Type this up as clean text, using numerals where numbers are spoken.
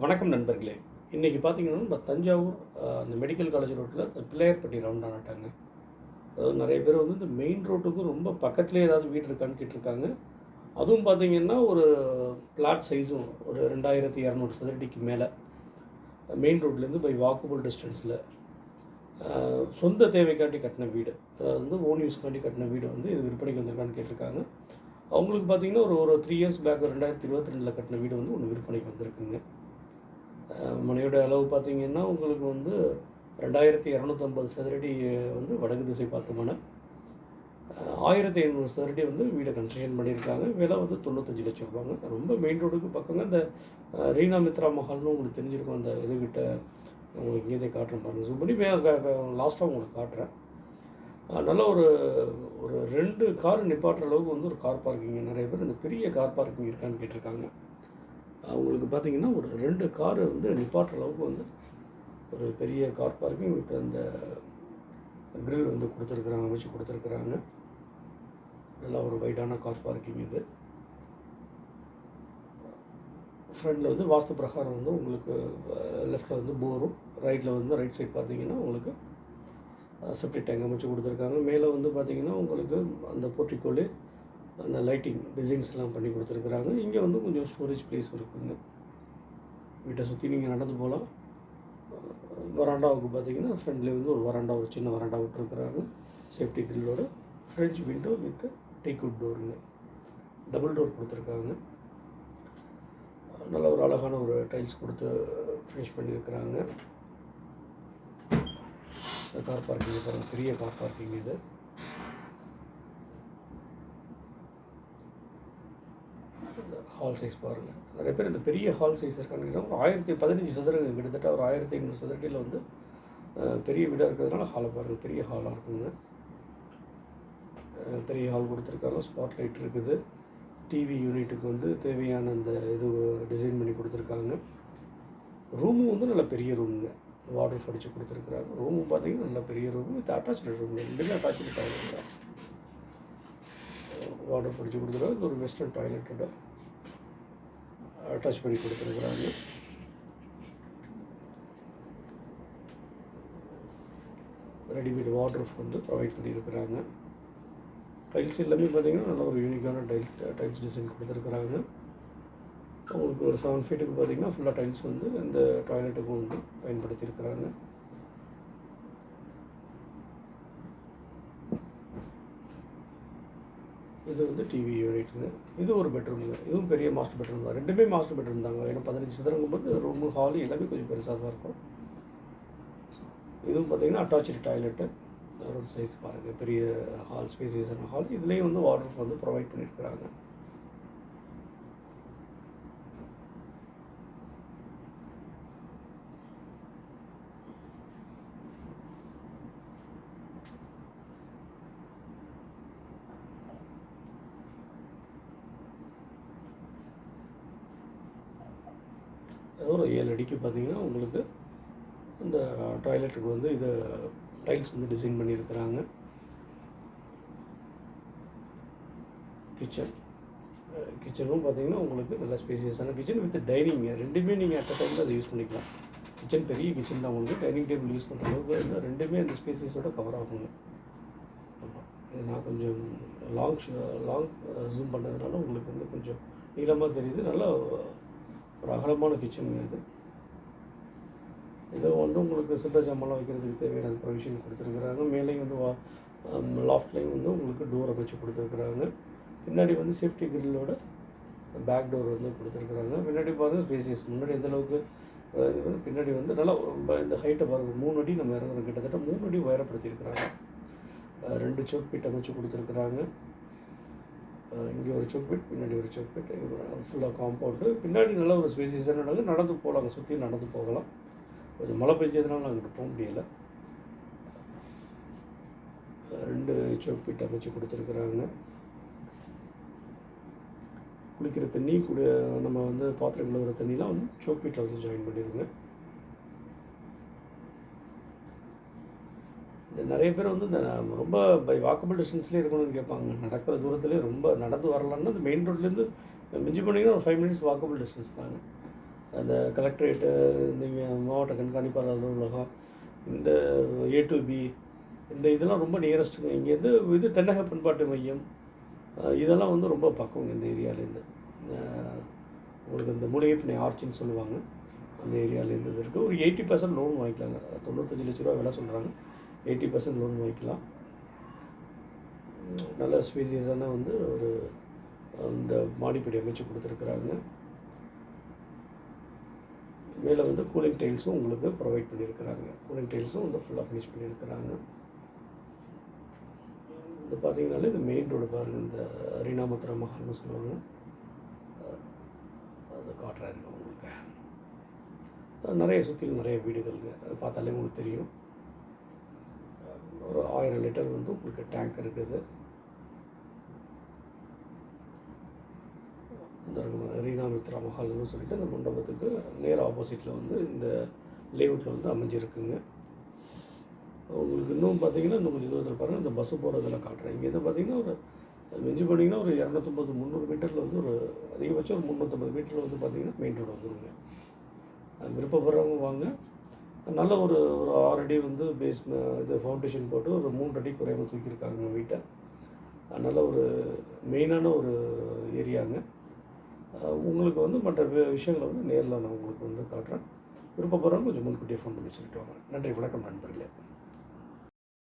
வணக்கம் நண்பர்களே. இன்றைக்கி பார்த்தீங்கன்னா, நம்ம தஞ்சாவூர் அந்த மெடிக்கல் காலேஜ் ரோட்டில் இந்த பிள்ளையார்பட்டி ரவுண்டானாட்டாங்க. அதாவது நிறைய பேர் வந்து இந்த மெயின் ரோட்டுக்கும் ரொம்ப பக்கத்துலேயே ஏதாவது வீடு இருக்கான்னு கேட்டிருக்காங்க. அதுவும் பார்த்தீங்கன்னா, ஒரு பிளாட் சைஸும் ஒரு 2200 சதுரடிக்கு மேலே மெயின் ரோட்லேருந்து பை வாக்கபிள் டிஸ்டன்ஸில் சொந்த தேவைக்காண்டி கட்டின வீடு. அதாவது வந்து ஓன் யூஸ்க்காண்டி கட்டின வீடு வந்து இது விற்பனைக்கு வந்திருக்கான்னு கேட்டிருக்காங்க. அவங்களுக்கு பார்த்தீங்கன்னா, ஒரு 3 இயர்ஸ் பேக் 2022 கட்டின வீடு வந்து ஒன்று விற்பனைக்கு வந்திருக்குங்க. மனையோட அளவு பார்த்திங்கன்னா உங்களுக்கு வந்து 2250 சதுரடி வந்து வடக்கு திசை பார்த்த மனை. 1500 சதுரடி வந்து வீடை கன்ஸ்ட்ரக்ஷன் பண்ணியிருக்காங்க. விலை வந்து 95 லட்சம் ரூபாங்க. ரொம்ப மெயின் ரோடுக்கு பக்கங்க. இந்த ரீனா மித்ரா மஹால்னு உங்களுக்கு தெரிஞ்சிருக்கும். அந்த இதுகிட்ட உங்களுக்கு இங்கேருந்தே காட்டுறேன் பாருங்கள். ஜூம் பண்ணி லாஸ்ட்டாக உங்களுக்கு காட்டுறேன். நல்ல ஒரு ஒரு 2 கார் நிப்பாட்டுற அளவுக்கு வந்து ஒரு கார் பார்க்கிங். நிறைய பேர் இந்த பெரிய கார் பார்க்கிங் இருக்கான்னு கேட்டிருக்காங்க. அவங்களுக்கு பார்த்திங்கன்னா ஒரு 2 காரு வந்து நிப்பாட்டுற அளவுக்கு வந்து ஒரு பெரிய கார் பார்க்கிங் வித் அந்த கிரில் வந்து கொடுத்துருக்குறாங்க, அமைச்சு கொடுத்துருக்குறாங்க. நல்லா ஒரு வைடான கார் பார்க்கிங் இது. ஃப்ரண்டில் வந்து வாஸ்து பிரகாரம் வந்து உங்களுக்கு லெஃப்ட்டில் வந்து போரும், ரைட்டில் வந்து ரைட் சைட் பார்த்திங்கன்னா உங்களுக்கு செப்டிக் டேங்க் அமைச்சு கொடுத்துருக்காங்க. மேலே வந்து பார்த்திங்கன்னா உங்களுக்கு அந்த போர்ட்டிக்கோலே அந்த லைட்டிங் டிசைன்ஸ்லாம் பண்ணி கொடுத்துருக்குறாங்க. இங்கே வந்து கொஞ்சம் ஸ்டோரேஜ் ப்ளேஸ் இருக்குதுங்க. வீட்டை சுற்றி நீங்கள் நடந்து போகலாம். வராண்டாவுக்கு பார்த்திங்கன்னா ஃப்ரண்ட்லேயே வந்து ஒரு வராண்டா, ஒரு சின்ன வராண்டா விட்டுருக்குறாங்க. சேஃப்டி கிரில்லோட ஃப்ரெஞ்ச் விண்டோ வித் டீக்வுட் டோருங்க. டபுள் டோர் கொடுத்துருக்காங்க. நல்ல ஒரு அழகான ஒரு டைல்ஸ் கொடுத்து ஃபினிஷ் பண்ணியிருக்கிறாங்க. கார் பார்க்கிங் பாருங்கள், பெரிய கார் பார்க்கிங் இது. ஹால் சைஸ் பாருங்கள். நிறைய பேர் இந்த பெரிய ஹால் சைஸ் இருக்கான்னு ஒரு 1015 சதுரங்க, கிட்டத்தட்ட ஒரு 1500 சதுரடியில் வந்து பெரிய வீடாக இருக்கிறதுனால ஹாலை பாருங்கள், பெரிய ஹாலாக இருக்குங்க. பெரிய ஹால் கொடுத்துருக்காங்க. ஸ்பாட் லைட் இருக்குது. டிவி யூனிட்டுக்கு வந்து தேவையான அந்த இது டிசைன் பண்ணி கொடுத்துருக்காங்க. ரூமும் வந்து நல்ல பெரிய ரூமுங்க. வாட்டர் அடித்து கொடுத்துருக்குறாங்க. ரூமும் பார்த்தீங்கன்னா நல்ல பெரிய ரூமு வித் அட்டாச்சு ரூம். ரெண்டுமே அட்டாச்சு டாய்லெட் தான். வாட்டர் அடித்து கொடுத்துருக்காங்க. ஒரு வெஸ்டர்ன் டாய்லெட்டோட அட்டாச் பண்ணி கொடுத்துருக்குறாங்க. ரெடிமேட் வார்ட்ரோப் வந்து ப்ரொவைட் பண்ணியிருக்கிறாங்க. டைல்ஸ் எல்லாமே பார்த்திங்கன்னா நல்ல ஒரு யூனிக்கான டைல்ஸ் டிசைன் கொடுத்துருக்குறாங்க. உங்களுக்கு ஒரு 7 ஃபீட்டுக்கு பார்த்திங்கன்னா ஃபுல்லாக டைல்ஸ் வந்து இந்த டாய்லெட்டுக்கும் வந்து பயன்படுத்தியிருக்கிறாங்க. இது வந்து டிவி யூனிட்டுங்க. இது ஒரு பெட்ரூமுங்க. இதுவும் பெரிய மாஸ்டர் பெட்ரூம் தான். ரெண்டுமே மாஸ்டர் பெட்ரூம் தாங்க. ஏன்னா 15 சதுரங்கும்போது ரூமு, ஹாலு எல்லாமே கொஞ்சம் பெருசாக தான் இருக்கும். இதுவும் பார்த்திங்கன்னா அட்டாச்சு டாய்லெட்டு. ரூம் சைஸ் பாருங்கள், பெரிய ஹால், ஸ்பேசியஸான ஹால். இதுலேயும் வந்து வாட்டர் வந்து ப்ரொவைட் பண்ணியிருக்கிறாங்க. ஒரு 7 அடிக்கு பார்த்திங்கன்னா உங்களுக்கு இந்த டாய்லெட்டுக்கு வந்து இது டைல்ஸ் வந்து டிசைன் பண்ணியிருக்கிறாங்க. கிச்சனும் பார்த்திங்கன்னா உங்களுக்கு நல்ல ஸ்பேசியஸான கிச்சன் வித் டைனிங். ரெண்டுமே நீங்கள் அட் அ டைமில் அதை யூஸ் பண்ணிக்கலாம். கிச்சன் பெரிய கிச்சன் தான். உங்களுக்கு டைனிங் டேபிள் யூஸ் பண்ணுற அளவுக்கு இந்த ரெண்டுமே அந்த ஸ்பேசியஸோட கவர் ஆகுங்க. ஆமாம், இது நான் கொஞ்சம் லாங் ஜூம் பண்ணுறதுனால உங்களுக்கு வந்து கொஞ்சம் நீளமாக தெரியுது. நல்லா ஒரு அகலமான கிச்சனுங்க இது. இதை வந்து உங்களுக்கு சில்வர் ஜாமான்லாம் வைக்கிறதுக்கு தேவையான ப்ரொவிஷன் கொடுத்துருக்குறாங்க. மேலேயும் வந்து லாஃப்ட்லேயும் வந்து உங்களுக்கு டோர் அமைச்சு கொடுத்துருக்குறாங்க. பின்னாடி வந்து சேஃப்டி கிரில்லோட பேக் டோர் வந்து கொடுத்துருக்குறாங்க. பின்னாடி பாருங்கள் ஸ்பேசியஸ். முன்னாடி எந்தளவுக்கு இது வந்து பின்னாடி வந்து நல்லா இந்த ஹைட்டை பாருங்கள். 3 அடி நம்ம இறங்குறோம். கிட்டத்தட்ட 3 அடி உயரப்படுத்தியிருக்கிறாங்க. 2 சோக் பீட் அமைச்சு கொடுத்துருக்குறாங்க. இங்கே ஒரு சோக் பீட், பின்னாடி ஒரு சோக் பீட். ஃபுல்லாக காம்பவுண்டு. பின்னாடி நல்ல ஒரு ஸ்பேசியஸான நடந்து போகலாங்க. சுற்றி நடந்து போகலாம். கொஞ்சம் மழை பெஞ்சதுனால அங்கிட்டு போக முடியலை. 2 சோக் பீட் அமைச்சு கொடுத்துருக்குறாங்க. குளிக்கிற தண்ணி நம்ம வந்து பாத்திரம் கழுவுற தண்ணிலாம் வந்து சோக் பீட்டில் வந்து ஜாயின் பண்ணிடுங்க. நிறைய பேர் வந்து இந்த ரொம்ப பை வாக்கபிள் டிஸ்டன்ஸ்லேயே இருக்கணும்னு கேட்பாங்க. நடக்கிற தூரத்துலேயே ரொம்ப நடந்து வரலான்னா இந்த மெயின் ரோட்லேருந்து மிஞ்சி போனீங்கன்னா ஒரு 5 மினிட்ஸ் வாக்கபிள் டிஸ்டன்ஸ் தாங்க. அந்த கலெக்டரேட்டு, இந்த மாவட்ட கண்காணிப்பாளர் அலுவலகம், இந்த ஏ டு பி, இந்த இதெல்லாம் ரொம்ப நியரஸ்ட்டுங்க. இங்கேருந்து இது தென்னக பண்பாட்டு மையம், இதெல்லாம் வந்து ரொம்ப பக்கங்க இந்த ஏரியாலேருந்து. உங்களுக்கு இந்த மூலிகைப்பண்ணை ஆர்ச்சின்னு சொல்லுவாங்க, அந்த ஏரியாலேருந்து இது இருக்குது. ஒரு 80% லோன் வாங்கிக்கலாங்க. 95 லட்ச ரூபா விலை சொல்கிறாங்க. 80% லோன் வாங்கிக்கலாம். நல்ல ஸ்பேசியஸான வந்து ஒரு இந்த மாடிப்படி அமைச்சு கொடுத்துருக்குறாங்க. மேலே வந்து கூலிங் டைல்ஸும் உங்களுக்கு ப்ரொவைட் பண்ணியிருக்கிறாங்க. கூலிங் டைல்ஸும் வந்து ஃபுல்லாக ஃபினிஷ் பண்ணியிருக்கிறாங்க. இது பார்த்தீங்கன்னாலே இந்த மெயின் ரோடு பாருங்கள், இந்த ரீனாமத்ரா மஹால்னு சொல்லுவாங்க, அது காட்டுறாரு உங்களுக்கு. நிறைய சுற்றிலும் நிறைய வீடுகளுங்க, அது பார்த்தாலே உங்களுக்கு தெரியும். ஒரு 1000 லிட்டர் வந்து உங்களுக்கு டேங்க் இருக்குது. இந்த ரீனாமித்ரா மஹால்னு சொல்லிட்டு அந்த மண்டபத்துக்கு நேர் ஆப்போசிட்டில் வந்து இந்த லேஅவுட்டில் வந்து அமைஞ்சிருக்குங்க. உங்களுக்கு இன்னும் பார்த்தீங்கன்னா இன்னும் கொஞ்சம் தூரத்தில் பாருங்கள், இந்த பஸ்ஸு போகிறதெல்லாம் காட்டுறேன். இங்கேருந்து பார்த்தீங்கன்னா ஒரு மிஞ்சி போனீங்கன்னா ஒரு 250 300 மீட்டரில் வந்து ஒரு அதிகபட்சம் ஒரு 350 மீட்டரில் வந்து பார்த்தீங்கன்னா மெயின் ரோடு வந்துடுங்க. விருப்பப்படுறவங்க வாங்க. நல்ல ஒரு 6 அடி வந்து பேஸ் இது ஃபவுண்டேஷன் போட்டு ஒரு 3 அடி குறையாமல் தூக்கியிருக்காங்க வீட்டை. நல்ல ஒரு மெயினான ஒரு ஏரியாங்க. உங்களுக்கு வந்து மற்ற விஷயங்களை வந்து நேரில் நான் உங்களுக்கு வந்து காட்டுறேன். விருப்பப்படுறவங்க கொஞ்சம் முன்கூட்டியே ஃபோன் பண்ணி சொல்லிட்டு வாங்க. நன்றி, வணக்கம் நண்பர்களே.